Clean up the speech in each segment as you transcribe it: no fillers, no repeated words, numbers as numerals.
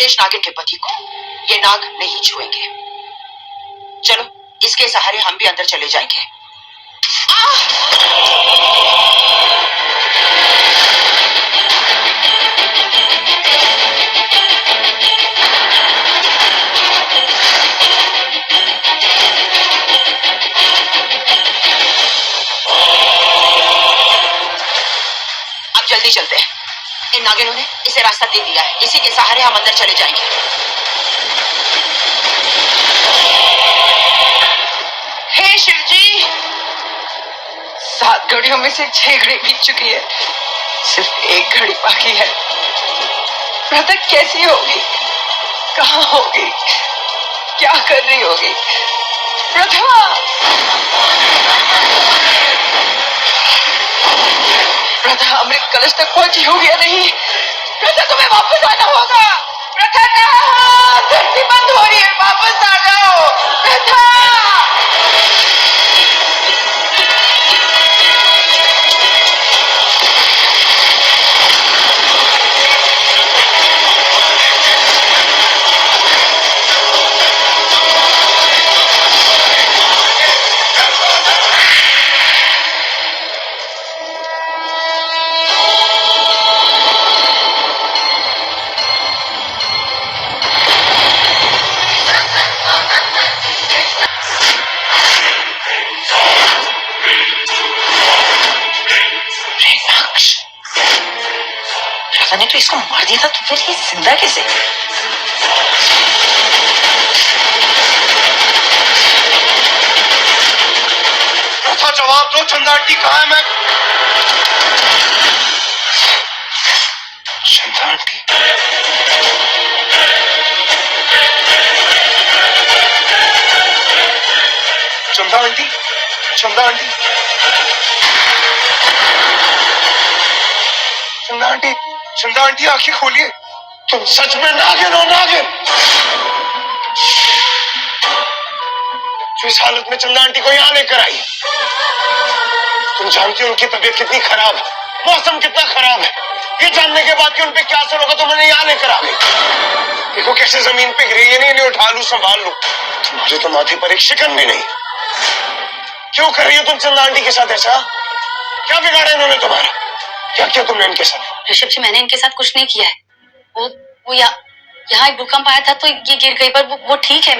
शेष नागिन के पति को ये नाग नहीं छुएंगे। चलो, इसके सहारे हम भी अंदर चले जाएंगे। अब जल्दी चलते हैं। इन नागिनों ने इसे रास्ता दे दिया है, इसी के सहारे हम अंदर चले जाएंगे। हे शिव जी, 7 घड़ियों में से 6 घड़ी बीत चुकी है, सिर्फ 1 घड़ी बाकी है। प्रथा कैसी होगी, कहाँ होगी, क्या कर रही होगी प्रथा? प्रथा अमृत कलश तक पहुंची होगी या नहीं? प्रथा, तुम्हें वापस आना होगा। प्रथा कहाँ? धरती बंद हो रही है, वापस आ जाओ प्रथा। ने तो इसको मार दिया था, तो फिर ये जिंदा कैसे? अच्छा जवाब दो, चंदा आंटी कहाँ है? मैं चंदा आंटी? चंदा आंटी, चंदा आंटी, चंदा आंटी, चंदा आंटी आंखें खोलिए। तुम सच में नागिन हो? नागिन जो इस हालत में चंदा आंटी को यहाँ लेकर आई। तुम जानती हो उनकी तबीयत कितनी खराब है, मौसम कितना खराब है। ये जानने के बाद कि उन पे क्या असर होगा, तुम उन्हें यहाँ लेकर आ गई। देखो कैसे जमीन पे गिरी है, नहीं इन्हें उठा लूं, संभाल लूं। तुम्हारे तो माथे पर एक शिकन भी नहीं। क्यों कर रही हो तुम चंदा आंटी के साथ ऐसा? क्या बिगाड़ा इन्होंने तुम्हारा? क्या किया तुमने इनके साथ? ऋषभ जी, मैंने इनके साथ कुछ नहीं किया है। वो यहाँ एक भूकंप आया था तो ये गिर गई, पर वो ठीक है।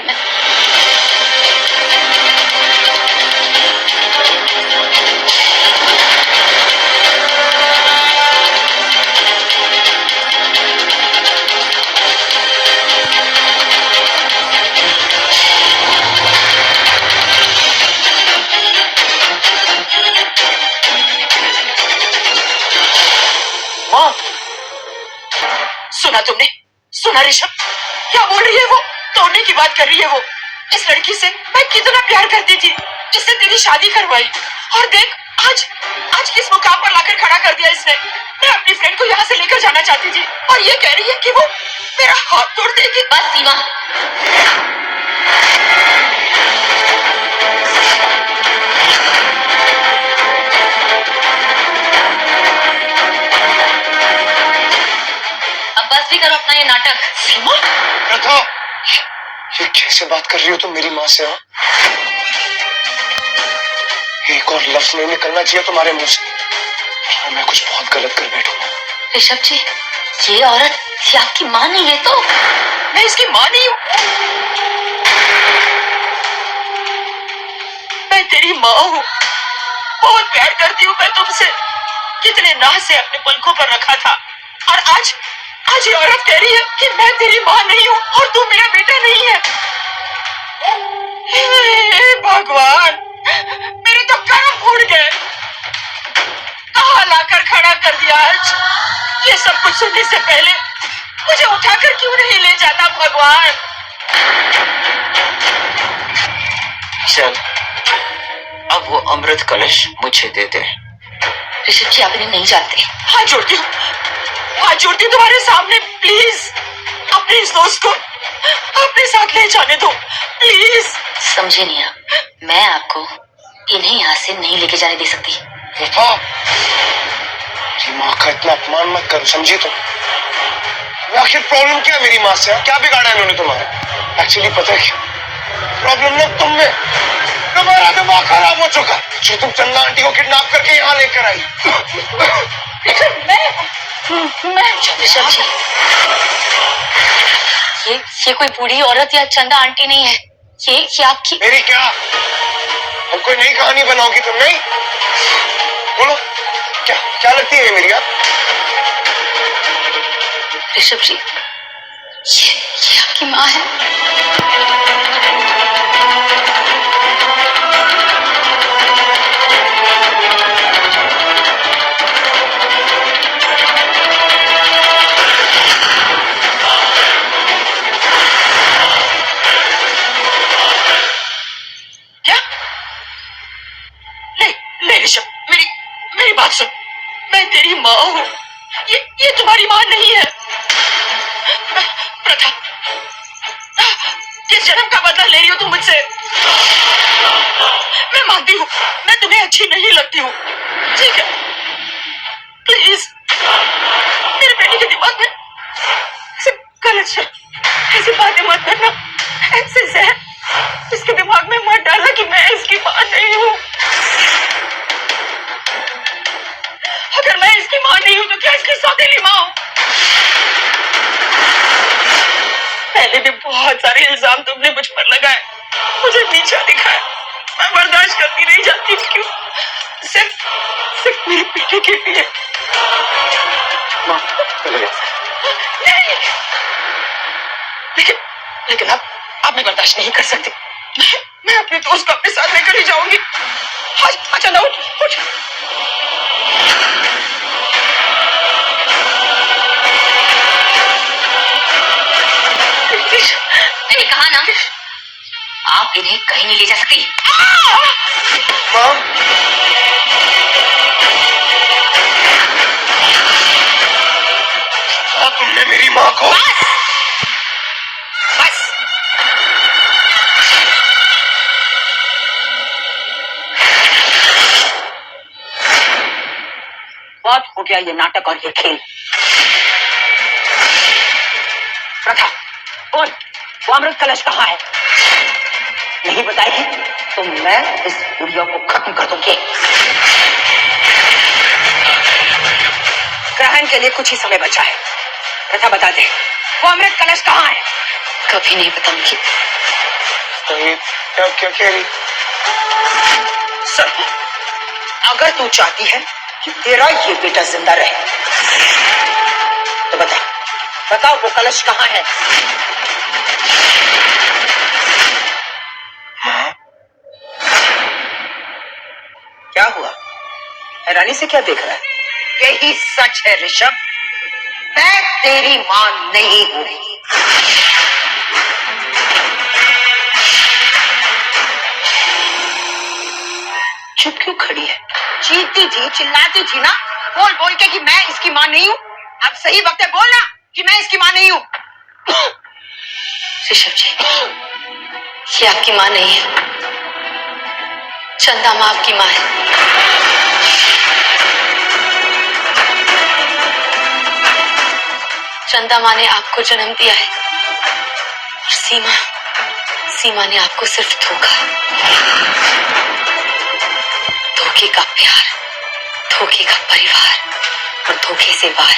सुना तुमने? सुना ऋषभ? क्या बोल रही है वो? तोड़ने की बात कर रही है वो। इस लड़की से मैं कितना प्यार करती थी, जिससे तेरी शादी करवाई, और देख आज किस मुकाम पर लाकर खड़ा कर दिया इसने। मैं अपनी फ्रेंड को यहाँ से लेकर जाना चाहती थी, और ये कह रही है कि वो मेरा हाथ तोड़ देगी। बस सीमा, बस भी करो अपना ये नाटक। सीमा, प्रथा, ये कैसे बात कर रही हो तुम मेरी माँ से? हाँ, एक और लफ्ज नहीं निकलना चाहिए तुम्हारे मुंह से, वरना मैं कुछ बहुत गलत कर बैठूंगा। ऋषभ जी, ये औरत ये आपकी माँ नहीं है? तो मैं इसकी माँ नहीं हूँ, मैं तेरी माँ हूँ। बहुत प्यार करती हूँ मैं तुमसे, कितने नाज से अपने पलकों पर रखा था, और आज ये औरत कह रही है कि मैं तेरी माँ नहीं हूँ और तू मेरा बेटा नहीं है। हे भगवान, मेरे तो कर्म फूट गए। कहाँ लाकर खड़ा कर दिया आज? ये सब कुछ सुनने से पहले मुझे उठाकर क्यों नहीं ले जाता भगवान? चल, अब वो अमृत कलश मुझे दे दे। ऋषभ जी, आप इन्हें नहीं जानते। हाथ जोड़ती हूँ, हाथ जोड़ती हूँ तुम्हारे सामने, प्लीज अपने इस दोस्त को अपने साथ ले जाने दो, प्लीज। समझे नहीं आप? मैं आपको इन्हें यहाँ से नहीं लेके जाने दे सकती। माँ का इतना अपमान मत करो, समझी? तो आखिर प्रॉब्लम क्या है मेरी माँ से? क्या बिगाड़ा है इन्होंने तुम्हारा? एक्चुअली पता है क्या प्रॉब्लम ना तुम में, तुम्हारा दिमाग खराब हो चुका है जो तुम चंदा आंटी को किडनैप करके यहाँ लेकर आई। मैं ऋषभ जी, ये कोई बूढ़ी औरत या चंदा आंटी नहीं है। ये आपकी मेरी क्या? अब कोई नई कहानी बनाओगी तुम? नहीं बोलो, क्या क्या लगती है ये मेरी? आप ऋषभ जी, ये आपकी माँ है। क्या? नहीं नहीं ऋषभ, मेरी मेरी बात सुन। मैं तेरी माँ हूँ, ये तुम्हारी माँ नहीं है। प्रथा, किस जन्म का बदला ले रही हो तुम मुझसे? मैं मानती हूँ मैं तुम्हें अच्छी नहीं लगती हूँ, ठीक है? प्लीज मेरे बेटे के दिमाग में ऐसे गलत शब्द, ऐसी बातें मत करना, ऐसे जहर इसके दिमाग में मत डालना कि मैं इसकी माँ नहीं हूँ। अगर मैं इसकी माँ नहीं हूँ तो क्या इसकी सौतेली माँ हूँ? पहले भी बहुत सारे इल्जाम तुमने मुझ पर लगाए, मुझे नीचा दिखाया, मैं बर्दाश्त करती नहीं जाती। क्यों? सिर्फ मेरे बेटे के लिए। माँ नहीं, लेकिन अब मैं बर्दाश्त नहीं कर सकती। मैं अपने दोस्त को अपने साथ लेकर ही जाऊंगी। अच्छा ना, उठ। मैंने कहा ना, आप इन्हें कहीं नहीं ले जा सकती। माँ, तुमने मेरी माँ को बस बहुत हो गया ये नाटक और ये खेल। प्रथा, बोल, वो अमृत कलश कहाँ है? नहीं बताएगी तो मैं इस वीडियो को खत्म कर दूंगी। ग्रहण के लिए कुछ ही समय बचा है। प्रथा बता दे, वो अमृत कलश कहाँ है? कभी नहीं बताऊंगी। क्या क्या कह रही? सर, अगर तू चाहती है कि तेरा ये बेटा जिंदा रहे तो बताओ वो कलश कहाँ है? क्या हुआ? हैरानी से क्या देख रहा है? यही सच है ऋषभ, मैं तेरी मां नहीं हूं। चुप क्यों खड़ी है? चीखती थी, चिल्लाती थी ना, बोल के कि मैं इसकी मां नहीं हूं। अब सही वक्त है बोलना कि मैं इसकी मां नहीं हूं। ऋषभ जी, ये आपकी माँ नहीं है, चंदा माँ आपकी माँ है। चंदा माँ ने आपको जन्म दिया है और सीमा ने आपको सिर्फ धोखे का प्यार, धोखे का परिवार और धोखे से वार।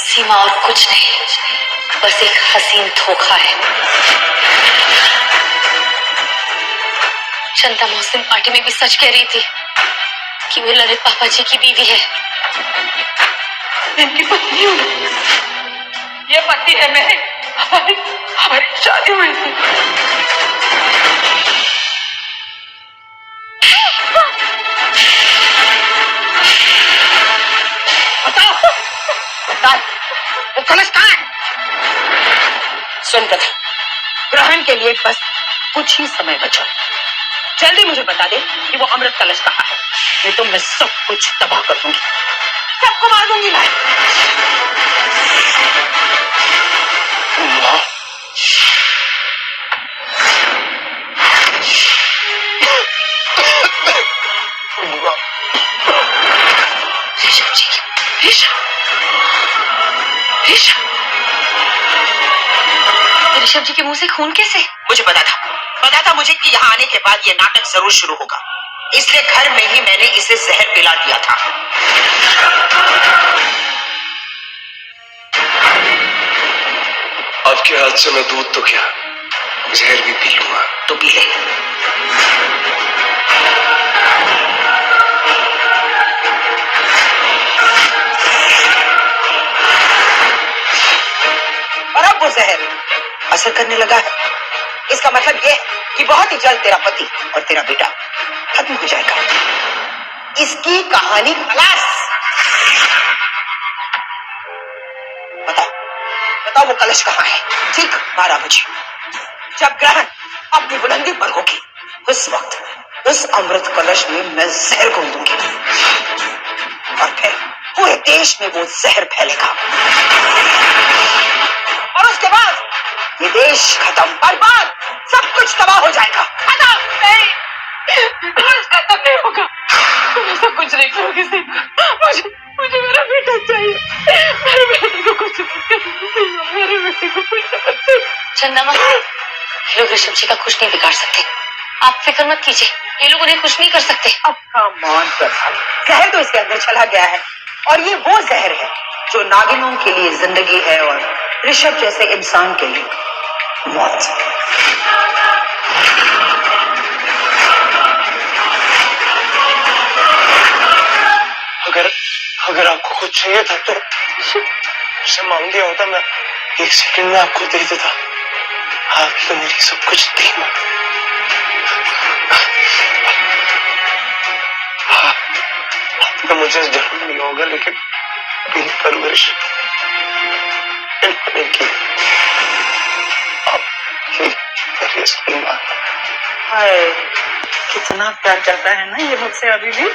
सीमा और कुछ नहीं, बस एक हसीन धोखा है। चंदा मौसम पार्टी में भी सच कह रही थी कि वो ललित पापा जी की बीवी है। इनकी पत्नी हूँ, ये पति है मेरे, हमारी शादी हुई थी। बताओ वो कलश कहाँ है? सुन प्रथा, ग्रहण के लिए बस कुछ ही समय बचा, जल्दी मुझे बता दे कि वो अमृत कलश कहाँ है, नहीं तो मैं सब कुछ तबाह कर दूंगी, सबको मार दूंगी मैं। ऋषभ जी, ऋषभ, आपके मुंह से खून कैसे? मुझे पता था मुझे कि यहाँ आने के बाद ये नाटक जरूर शुरू होगा, इसलिए घर में ही मैंने इसे जहर पिला दिया था। आपके हाथ से मैं दूध तो क्या जहर भी पी लूंगा। तो पी ले। और अब वो जहर असर करने लगा है। इसका मतलब ये है कि बहुत ही जल्द तेरा पति और तेरा बेटा खत्म हो जाएगा। इसकी कहानी खलास। बताओ वो कलश कहाँ है? ठीक 12 बजे, जब ग्रहण अपनी बुलंदी पर होगी, उस वक्त उस अमृत कलश में मैं जहर घोल दूंगी और फिर पूरे देश में वो जहर फैलेगा और उसके बाद ये देश खत्म, बर्बाद, सब कुछ तबाह हो जाएगा। खत्म नहीं, कुछ खत्म नहीं होगा। तुम ऐसा कुछ नहीं करोगे सीमा। मुझे मेरा बेटा चाहिए। मेरे बेटे को कुछ मेरे बेटे को कुछ चंदा माँ, ये लोग ऋषभ जी का कुछ नहीं बिगाड़ सकते, आप फिक्र मत कीजिए, ये लोग उन्हें कुछ नहीं कर सकते। अब कमान कर, जहर तो इसके अंदर चला गया है और ये वो जहर है जो नागिनों के लिए जिंदगी है और ऋषभ जैसे इंसान के लिए मौत। अगर आपको कुछ चाहिए था तो मुझसे मांग दिया होता, मैं 1 सेकंड में आपको दे देता। आप तो मेरी सब कुछ थी। आपने मुझे जन्म दिया होगा, लेकिन मेरी परवरिश इन्होंने की। आपकी असली मां। हाय, कितना प्यार करता है ना ये मुझसे अभी भी।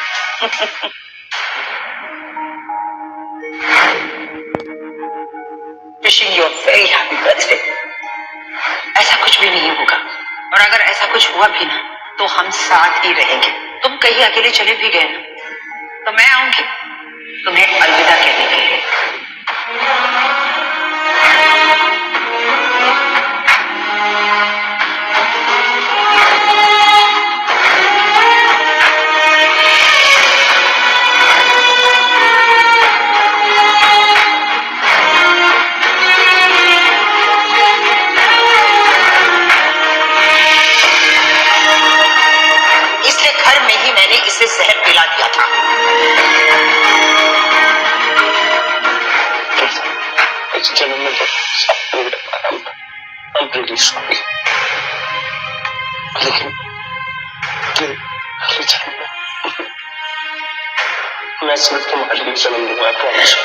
Wishing you a very happy birthday। ऐसा कुछ भी नहीं होगा और अगर ऐसा कुछ हुआ भी ना तो हम साथ ही रहेंगे। तुम कहीं अकेले चले भी गए ना तो मैं आऊंगी तुम्हें अलविदा कहने के लिए। इसे जहर पिला दिया था। इस जन्म में तो सब नहीं रह पाया। I'm really sorry। लेकिन अगले जन्म में मैं सिर्फ तुम्हारे लिए जन्म दूंगा, प्रॉमिस।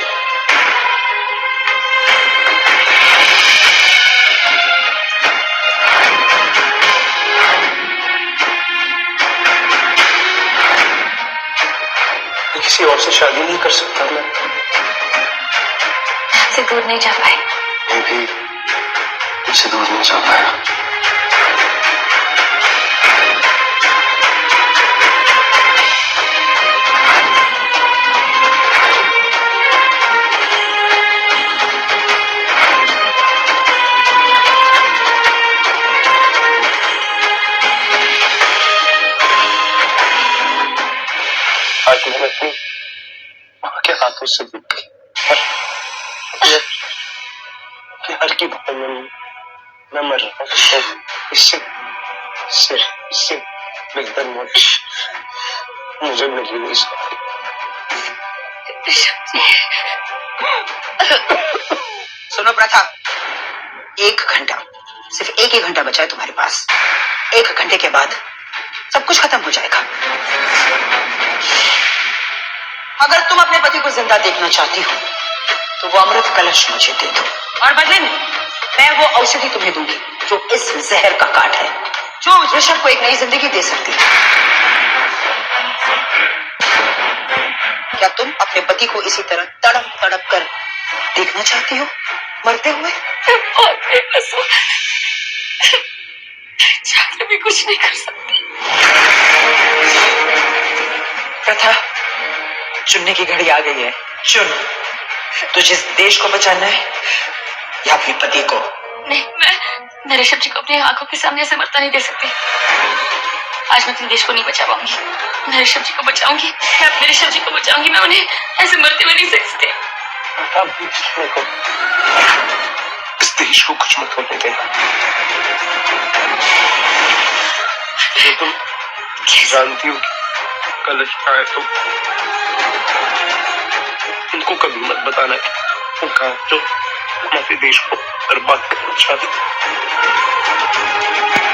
किसी और से शादी नहीं कर सकता मैं। आपसे दूर नहीं जा पाए। मैं भी इससे दूर नहीं जा पाया। आज मैंने अपनी माँ के हाथों से देखी प्यार की भावना में मैं मर रहा हूँ। इससे बेहतर मौत मुझे मिली नहीं सकती। सुनो प्रथा, 1 घंटा, सिर्फ 1 ही घंटा बचा है तुम्हारे पास। 1 घंटे के बाद सब कुछ खत्म हो जाएगा। अगर तुम अपने पति को जिंदा देखना चाहती हो तो वो अमृत कलश मुझे दे दो और बदले में मैं वो औषधि तुम्हें दूंगी जो इस जहर का काट है, जो ऋषभ को एक नई जिंदगी दे सकती है। क्या तुम अपने पति को इसी तरह तड़प तड़प कर देखना चाहती हो मरते हुए? जाकर भी कुछ नहीं कर सकती। प्रथा, चुनने की घड़ी आ गई है। चुन, तुझे इस देश को बचाना है या अपने पति को? नहीं, मैं ऋषभ जी को अपनी आंखों के सामने ऐसे मरता नहीं दे सकती। आज मैं अपने देश को नहीं बचा पाऊंगी। मैं ऋषभ जी को बचाऊंगी। मैं अपने ऋषभ जी को बचाऊंगी। मैं उन्हें ऐसे मरते हुए नहीं सकती। इस देश को कुछ मत होने देना। तो तुम जानती हो कि कलश आए तो उनको कभी मत बताना कि वो कहा जो हमारे देश को बर्बाद करना चाहते।